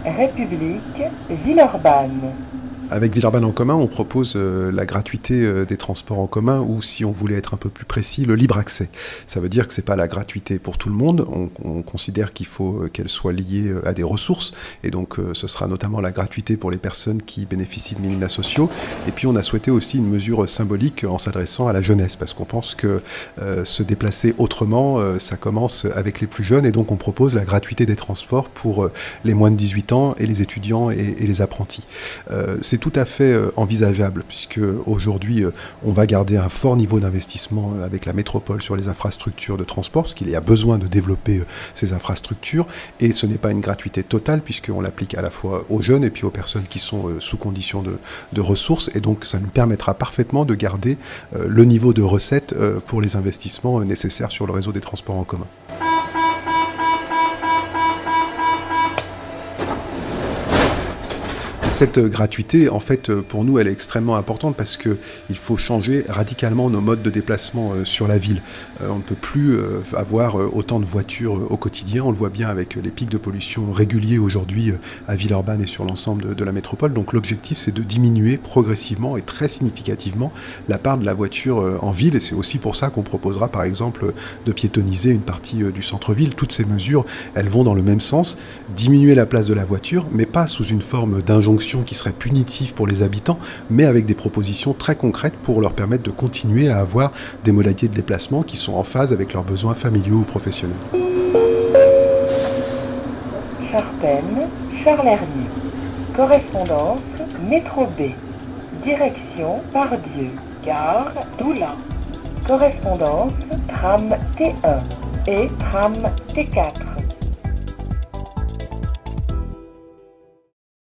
République, Villeurbanne. Avec Villeurbanne en commun, on propose la gratuité des transports en commun ou, si on voulait être un peu plus précis, le libre accès. Ça veut dire que ce n'est pas la gratuité pour tout le monde. On considère qu'il faut qu'elle soit liée à des ressources. Et donc, ce sera notamment la gratuité pour les personnes qui bénéficient de minima sociaux. Et puis, on a souhaité aussi une mesure symbolique en s'adressant à la jeunesse, parce qu'on pense que se déplacer autrement, ça commence avec les plus jeunes. Et donc, on propose la gratuité des transports pour les moins de 18 ans et les étudiants et les apprentis. C'est tout à fait envisageable, puisque aujourd'hui on va garder un fort niveau d'investissement avec la métropole sur les infrastructures de transport, parce qu'il y a besoin de développer ces infrastructures, et ce n'est pas une gratuité totale, puisqu'on l'applique à la fois aux jeunes et puis aux personnes qui sont sous conditions de ressources, et donc ça nous permettra parfaitement de garder le niveau de recettes pour les investissements nécessaires sur le réseau des transports en commun. Cette gratuité, en fait, pour nous, elle est extrêmement importante parce qu'il faut changer radicalement nos modes de déplacement sur la ville. On ne peut plus avoir autant de voitures au quotidien. On le voit bien avec les pics de pollution réguliers aujourd'hui à Villeurbanne et sur l'ensemble de la métropole. Donc l'objectif, c'est de diminuer progressivement et très significativement la part de la voiture en ville. Et c'est aussi pour ça qu'on proposera, par exemple, de piétoniser une partie du centre-ville. Toutes ces mesures, elles vont dans le même sens, diminuer la place de la voiture, mais pas sous une forme d'injonction qui serait punitive pour les habitants, mais avec des propositions très concrètes pour leur permettre de continuer à avoir des modalités de déplacement qui sont en phase avec leurs besoins familiaux ou professionnels. Charpennes, Charleroi. Correspondance, métro B. Direction Pardieu. Gare Doula. Correspondance, tram T1 et tram T4.